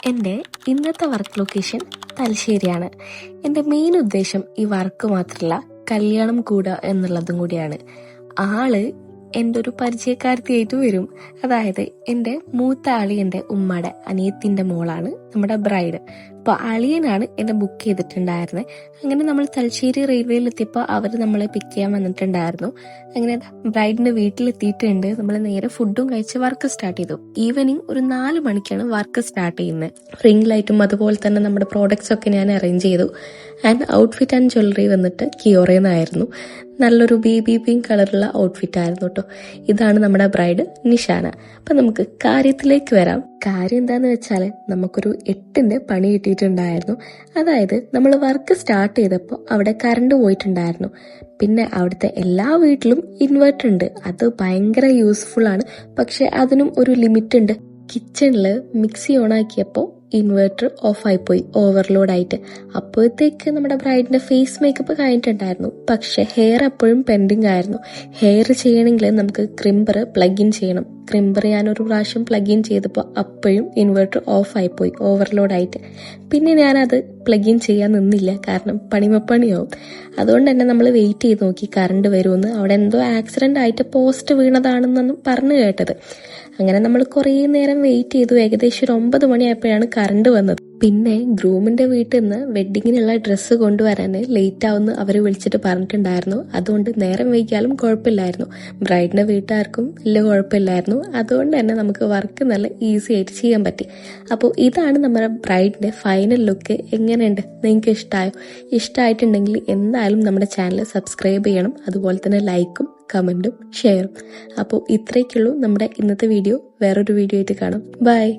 എൻ്റെ ഇന്നത്തെ work location തലശ്ശേരിയാണ്. എൻ്റെ മെയിൻ ഉദ്ദേശം ഈ വർക്ക് മാത്രമല്ല, കല്യാണം കൂടുക എന്നുള്ളതും കൂടിയാണ്. ആള് എൻ്റെ ഒരു പരിചയക്കാരത്തിയായിട്ട് വരും. അതായത് എൻ്റെ മൂത്ത അളിയൻ്റെ ഉമ്മയുടെ അനിയത്തിൻ്റെ മോളാണ് നമ്മുടെ ബ്രൈഡ്. അപ്പോൾ അളിയനാണ് എന്നെ ബുക്ക് ചെയ്തിട്ടുണ്ടായിരുന്നത്. അങ്ങനെ നമ്മൾ തലശ്ശേരി റെയിൽവേയിൽ എത്തിയപ്പോൾ അവർ നമ്മളെ പിക്ക് ചെയ്യാൻ വന്നിട്ടുണ്ടായിരുന്നു. അങ്ങനെ ബ്രൈഡിന്റെ വീട്ടിലെത്തിയിട്ടുണ്ട്. നമ്മൾ നേരെ ഫുഡും കഴിച്ച് വർക്ക് സ്റ്റാർട്ട് ചെയ്തു. ഈവനിങ് ഒരു 4 മണിക്കാണ് വർക്ക് സ്റ്റാർട്ട് ചെയ്യുന്നത്. റിംഗ് ലൈറ്റും അതുപോലെ തന്നെ നമ്മുടെ പ്രോഡക്ട്സ് ഒക്കെ ഞാൻ അറേഞ്ച് ചെയ്തു. ആൻഡ് ഔട്ട്ഫിറ്റ് ആൻഡ് ജ്വല്ലറി വന്നിട്ട് കിയോറേന്നായിരുന്നു. നല്ലൊരു ബേബി പിങ്ക് കളറുള്ള ഔട്ട്ഫിറ്റ് ആയിരുന്നു കേട്ടോ. ഇതാണ് നമ്മുടെ ബ്രൈഡ് നിഷാന. അപ്പൊ നമുക്ക് കാര്യത്തിലേക്ക് വരാം. കാര്യം എന്താന്ന് വെച്ചാൽ നമുക്കൊരു 8ന്റെ പണി കിട്ടിയിട്ടുണ്ടായിരുന്നു. അതായത് നമ്മൾ വർക്ക് സ്റ്റാർട്ട് ചെയ്തപ്പോൾ അവിടെ കറണ്ട് പോയിട്ടുണ്ടായിരുന്നു. പിന്നെ അവിടുത്തെ എല്ലാ വീട്ടിലും ഇൻവെർട്ടർ ഉണ്ട്. അത് ഭയങ്കര യൂസ്ഫുൾ ആണ്. പക്ഷെ അതിനും ഒരു ലിമിറ്റ് ഉണ്ട്. കിച്ചണില് മിക്സി ഓൺ ആക്കിയപ്പോൾ ഇൻവെർട്ടർ ഓഫായിപ്പോയി, ഓവർലോഡ് ആയിട്ട്. അപ്പോഴത്തേക്ക് നമ്മുടെ ബ്രൈഡിന്റെ ഫേസ് മേക്കപ്പ് കഴിഞ്ഞിട്ടുണ്ടായിരുന്നു. പക്ഷെ ഹെയർ അപ്പോഴും പെൻഡിങ് ആയിരുന്നു. ഹെയർ ചെയ്യണമെങ്കിൽ നമുക്ക് ക്രിംബർ പ്ലഗ് ഇൻ ചെയ്യണം. ക്രിംബർ ഞാനൊരു പ്രാവശ്യം പ്ലഗ് ഇൻ ചെയ്തപ്പോൾ അപ്പോഴും ഇൻവെർട്ടർ ഓഫായിപ്പോയി, ഓവർലോഡ് ആയിട്ട്. പിന്നെ ഞാനത് പ്ലഗ് ഇൻ ചെയ്യാൻ നിന്നില്ല, കാരണം പണിമപ്പണിയാവും. അതുകൊണ്ട് തന്നെ നമ്മൾ വെയിറ്റ് ചെയ്ത് നോക്കി കറണ്ട് വരുമെന്ന്. അവിടെ എന്തോ ആക്സിഡന്റ് ആയിട്ട് പോസ്റ്റ് വീണതാണെന്നൊന്നും പറഞ്ഞു കേട്ടത്. അങ്ങനെ നമ്മൾ കുറേ നേരം വെയിറ്റ് ചെയ്തു. ഏകദേശം ഒരു 9 മണിയായപ്പോഴാണ് കറണ്ട് വന്നത്. പിന്നെ ഗ്രൂമിന്റെ വീട്ടിൽ നിന്ന് വെഡിങ്ങിനുള്ള ഡ്രസ്സ് കൊണ്ടുവരാൻ ലേറ്റ് ആവുമെന്ന് അവർ വിളിച്ചിട്ട് പറഞ്ഞിട്ടുണ്ടായിരുന്നു. അതുകൊണ്ട് നേരം വൈകിയാലും കുഴപ്പമില്ലായിരുന്നു. ബ്രൈഡിന്റെ വീട്ടുകാർക്കും വലിയ കുഴപ്പമില്ലായിരുന്നു. അതുകൊണ്ട് തന്നെ നമുക്ക് വർക്ക് നല്ല ഈസി ആയിട്ട് ചെയ്യാൻ പറ്റി. അപ്പോൾ ഇതാണ് നമ്മുടെ ബ്രൈഡിന്റെ ഫൈനൽ ലുക്ക്. എങ്ങനെയുണ്ട്? നിങ്ങൾക്ക് ഇഷ്ടമായോ? ഇഷ്ടമായിട്ടുണ്ടെങ്കിൽ എന്തായാലും നമ്മുടെ ചാനൽ സബ്സ്ക്രൈബ് ചെയ്യണം. അതുപോലെ തന്നെ ലൈക്കും കമന്റും ഷെയറും. അപ്പോൾ ഇത്രയൊക്കെയുള്ളൂ നമ്മുടെ ഇന്നത്തെ വീഡിയോ. വേറൊരു വീഡിയോ ആയിട്ട് കാണാം. ബൈ.